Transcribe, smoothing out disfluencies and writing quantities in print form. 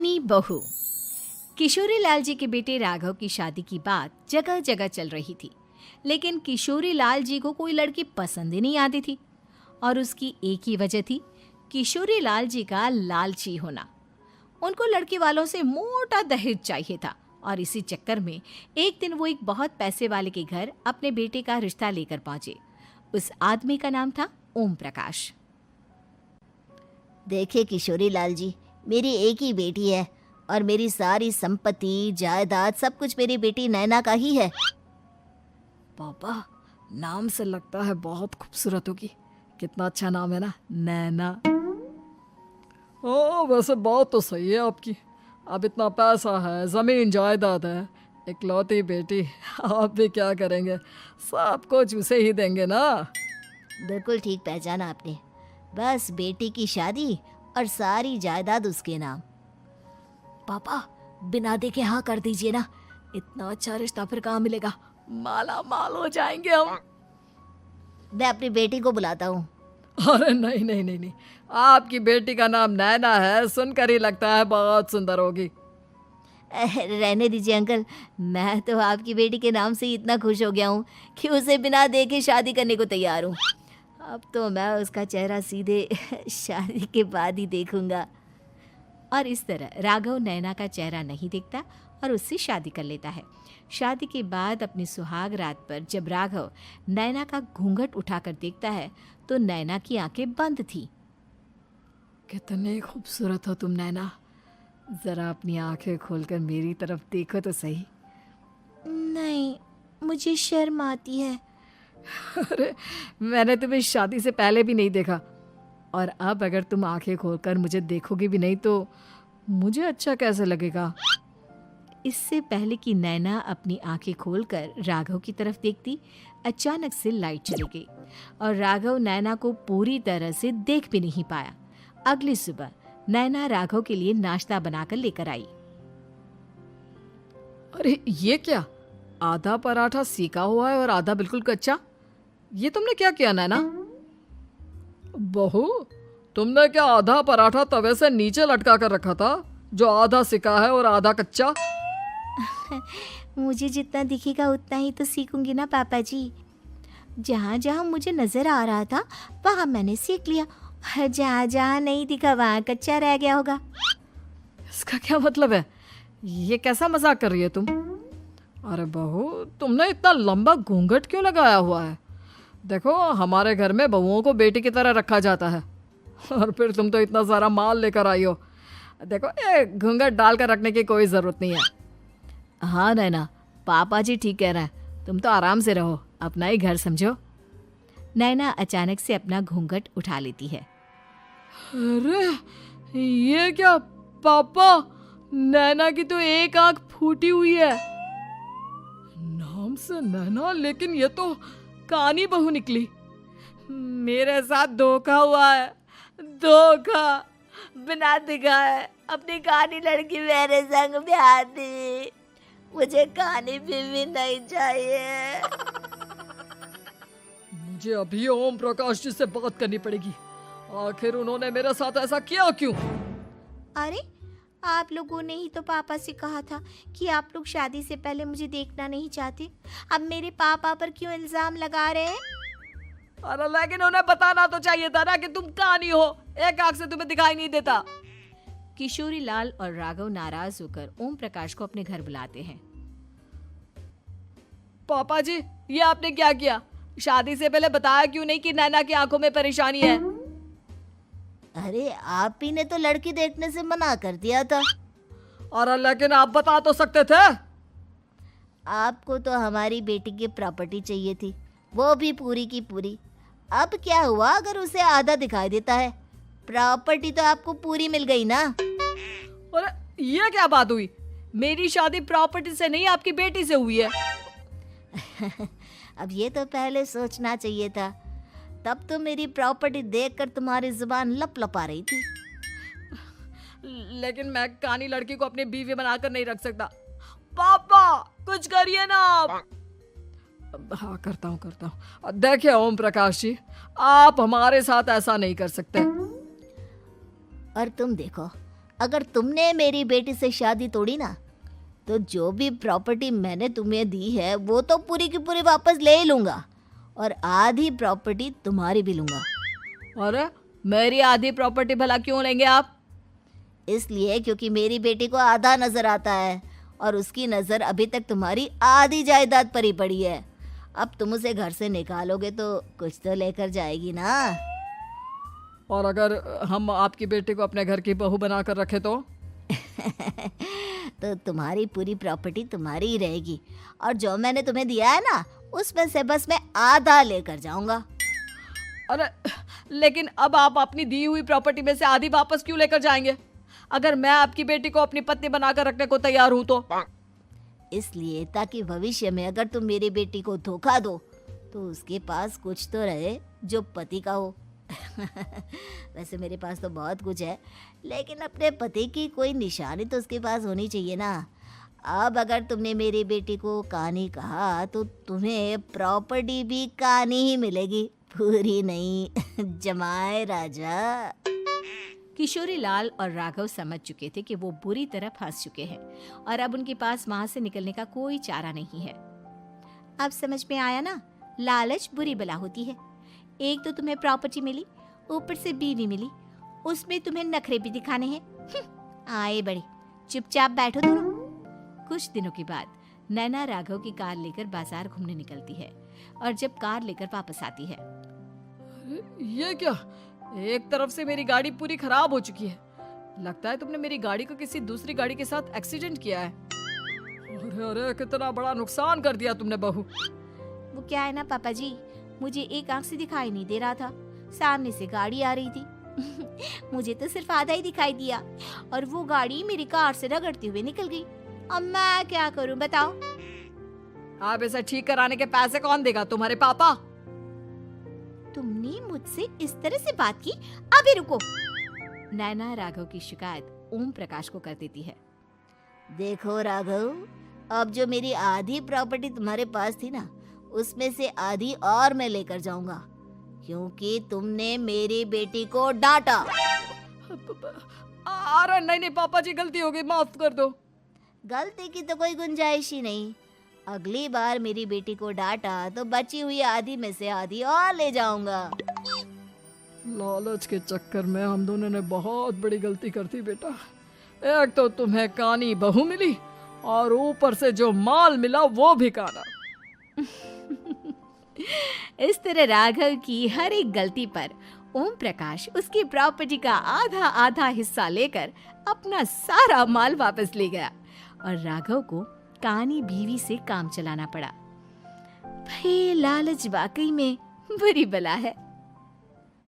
अपनी बहू। किशोरी लाल जी के बेटे राघव की शादी की बात जगह जगह चल रही थी, लेकिन किशोरी लाल जी को कोई लड़की पसंद ही नहीं आती थी। और उसकी एक ही वजह थी, किशोरी लाल जी का लालची होना। उनको लड़की वालों से मोटा दहेज चाहिए था और इसी चक्कर में एक दिन वो एक बहुत पैसे वाले के घर अपने बेटे का रिश्ता लेकर पहुंचे। उस आदमी का नाम था ओम प्रकाश। देखिए किशोरी लाल जी, मेरी एक ही बेटी है और मेरी सारी संपत्ति जायदाद सब कुछ मेरी बेटी नैना का ही है। पापा, नाम से लगता है बहुत खूबसूरत होगी। कितना अच्छा नाम है ना, नैना। ओ, वैसे बात तो सही है आपकी। अब इतना पैसा है, जमीन जायदाद है, इकलौती बेटी, आप भी क्या करेंगे? सब कुछ उसे ही देंगे ना। बिल्कुल ठीक पहचाना आपने। बस बेटी की शादी और सारी जायदाद उसके नाम। पापा, बिना देखे हाँ कर दीजिए ना। इतना अच्छा रिश्ता फिर कहाँ मिलेगा? माला माल हो जाएंगे हम। मैं अपनी बेटी को बुलाता हूँ। अरे नहीं नहीं नहीं नहीं, आपकी बेटी का नाम नैना है, सुनकर ही लगता है बहुत सुंदर होगी। रहने दीजिए अंकल, मैं तो आपकी बेटी के नाम से ही इतना खुश हो गया हूँ कि उसे बिना देखे शादी करने को तैयार हूँ। अब तो मैं उसका चेहरा सीधे शादी के बाद ही देखूंगा। और इस तरह राघव नैना का चेहरा नहीं देखता और उससे शादी कर लेता है। शादी के बाद अपनी सुहाग रात पर जब राघव नैना का घूंघट उठाकर देखता है तो नैना की आंखें बंद थी। कितनी खूबसूरत हो तुम नैना, जरा अपनी आंखें खोलकर मेरी तरफ देखो तो सही। नहीं, मुझे शर्म आती है। अरे, मैंने तुम्हें शादी से पहले भी नहीं देखा, और अब अगर तुम आंखें खोलकर मुझे देखोगी भी नहीं तो मुझे अच्छा कैसे लगेगा? इससे पहले कि नैना अपनी आंखें खोलकर राघव की तरफ देखती, अचानक से लाइट चली गई और राघव नैना को पूरी तरह से देख भी नहीं पाया। अगली सुबह नैना राघव के लिए नाश्ता बनाकर लेकर आई। अरे ये क्या, आधा पराठा सीका हुआ है और आधा बिल्कुल कच्चा। ये तुमने क्या किया नैना? बहू, तुमने क्या आधा पराठा तवे से नीचे लटका कर रखा था, जो आधा सिका है और आधा कच्चा? मुझे जितना दिखेगा उतना ही तो सीखूंगी ना पापा जी। जहाँ जहाँ मुझे नजर आ रहा था वहाँ मैंने सीख लिया, जहाँ जहाँ नहीं दिखा वहाँ कच्चा रह गया होगा। इसका क्या मतलब है? ये कैसा मजाक कर रही है तुम? अरे बहू, तुमने इतना लंबा घूंघट क्यों लगाया हुआ है? देखो, हमारे घर में बहुओं को बेटी की तरह रखा जाता है, और फिर तुम तो इतना सारा माल लेकर आई हो। देखो, ये घूंघट डालकर रखने की कोई ज़रूरत नहीं है। हाँ नैना, पापा जी ठीक कह रहे हैं, तुम तो आराम से रहो, अपना ही घर समझो। नैना अचानक से अपना घूंघट उठा लेती है। अरे ये क्या पापा, नैना की तो एक आंख फूटी हुई है। नाम से नैना, लेकिन ये तो कानी बहू निकली। मेरे साथ धोखा हुआ है, धोखा। बिना दिखाए अपनी कानी लड़की मेरे संग ब्याह दी। मुझे कानी बीवी नहीं चाहिए। मुझे अभी ओम प्रकाश जी से बात करनी पड़ेगी। आखिर उन्होंने मेरे साथ ऐसा किया क्यों? अरे, आप लोगों ने ही तो पापा से कहा था कि आप लोग शादी से पहले मुझे देखना नहीं चाहते। अब मेरे पापा पर क्यों इल्जाम लगा रहे हैं? अरे लेकिन उन्हें बताना तो चाहिए था ना कि तुम कानी हो, एक आंख से तुम्हें दिखाई नहीं देता। किशोरी लाल और राघव नाराज होकर ओम प्रकाश को अपने घर बुलाते हैं। पापा जी, ये आपने क्या किया? शादी से पहले बताया क्यों नहीं कि नैना की आंखों में परेशानी है? अरे, आप ही ने तो लड़की देखने से मना कर दिया था। अरे लेकिन आप बता तो सकते थे। आपको तो हमारी बेटी की प्रॉपर्टी चाहिए थी, वो भी पूरी की पूरी। अब क्या हुआ अगर उसे आधा दिखाई देता है? प्रॉपर्टी तो आपको पूरी मिल गई ना। अरे ये क्या बात हुई? मेरी शादी प्रॉपर्टी से नहीं, आपकी बेटी से हुई है। अब ये तो पहले सोचना चाहिए था। तब तो मेरी प्रॉपर्टी देखकर तुम्हारी जुबान लप लपा रही थी। लेकिन मैं कानी लड़की को अपनी बीवी बनाकर नहीं रख सकता। पापा, कुछ करिए ना आप। हाँ, करता हूँ। देखिए ओम प्रकाश जी, आप हमारे साथ ऐसा नहीं कर सकते। और तुम देखो, अगर तुमने मेरी बेटी से शादी तोड़ी ना, तो जो भी प्रॉपर्टी मैंने तुम्हें दी है वो तो पूरी की पूरी वापस ले ही लूँगा, और आधी प्रॉपर्टी तुम्हारी भी लूँगा। अरे मेरी आधी प्रॉपर्टी भला क्यों लेंगे आप? इसलिए क्योंकि मेरी बेटी को आधा नज़र आता है और उसकी नज़र अभी तक तुम्हारी आधी जायदाद पर ही पड़ी है। अब तुम उसे घर से निकालोगे तो कुछ तो लेकर जाएगी ना। और अगर हम आपकी बेटी को अपने घर की बहू बना कर रखे तो? तो तुम्हारी पूरी प्रॉपर्टी तुम्हारी ही रहेगी, और जो मैंने तुम्हें दिया है ना, उसमें से बस मैं आधा लेकर जाऊंगा। अरे लेकिन अब आप अपनी दी हुई प्रॉपर्टी में से आधी वापस क्यों लेकर जाएंगे? अगर मैं आपकी बेटी को अपनी पत्नी बनाकर रखने को तैयार हूं तो? इसलिए ताकि भविष्य में अगर तुम मेरी बेटी को धोखा दो तो उसके पास कुछ तो रहे जो पति का हो। वैसे मेरे पास तो बहुत कुछ है, लेकिन अपने पति की कोई निशानी तो उसके पास होनी चाहिए ना। अब अगर तुमने मेरी बेटी को कानी कहा तो तुम्हें प्रॉपर्टी भी कानी ही मिलेगी, पूरी नहीं। जमाए राजा। किशोरी लाल और राघव समझ चुके थे कि वो बुरी तरह फंस चुके हैं और अब उनके पास वहां से निकलने का कोई चारा नहीं है। अब समझ में आया ना, लालच बुरी बला होती है। एक तो तुम्हें प्रॉपर्टी मिली, ऊपर से बीवी मिली, उसमें तुम्हें नखरे भी दिखाने हैं। आए बड़े, चुपचाप बैठो दोनों। कुछ दिनों के बाद नैना राघव की कार लेकर बाजार घूमने निकलती है और जब कार लेकर वापस आती है, ये क्या? एक तरफ से मेरी गाड़ी पूरी खराब हो चुकी है। लगता है तुमने मेरी गाड़ी को किसी दूसरी गाड़ी के साथ एक्सीडेंट किया है। अरे अरे कितना बड़ा नुकसान कर दिया तुमने बहू। वो क्या है ना पापा जी, मुझे एक आंख से दिखाई नहीं दे रहा था, सामने से गाड़ी आ रही थी। मुझे तो सिर्फ आधा ही दिखाई दिया और वो गाड़ी मेरी कार से रगड़ते हुए निकल गई। अब मैं क्या करूं बताओ? आप इसे ठीक कराने के पैसे कौन देगा? तुम्हारे पापा? तुमने मुझसे इस तरह से बात की? अभी रुको। नैना राघव की शिकायत ओम प्रकाश को कर देती है। देखो राघव, अब जो मेरी आधी प्रॉपर्टी तुम्हारे पास थी ना, उसमें से आधी और मैं लेकर जाऊंगा, क्योंकि तुमने मेरी बेटी को डांटा। अरे नहीं नहीं पापा जी, गलती हो गई, माफ कर दो। गलती की तो कोई गुंजाइश ही नहीं। अगली बार मेरी बेटी को डांटा तो बची हुई आधी में से आधी और ले जाऊंगा। लालच के चक्कर में हम दोनों ने बहुत बड़ी गलती कर दी बेटा। एक तो तुम्हें कानी बहू मिली और ऊपर से जो माल मिला वो भी काना। इस तरह राघव की हर एक गलती पर ओम प्रकाश उसकी प्रॉपर्टी का आधा आधा हिस्सा लेकर अपना सारा माल वापस ले गया और राघव को कानी बीवी से काम चलाना पड़ा। भाई लालच वाकई में बुरी बला है।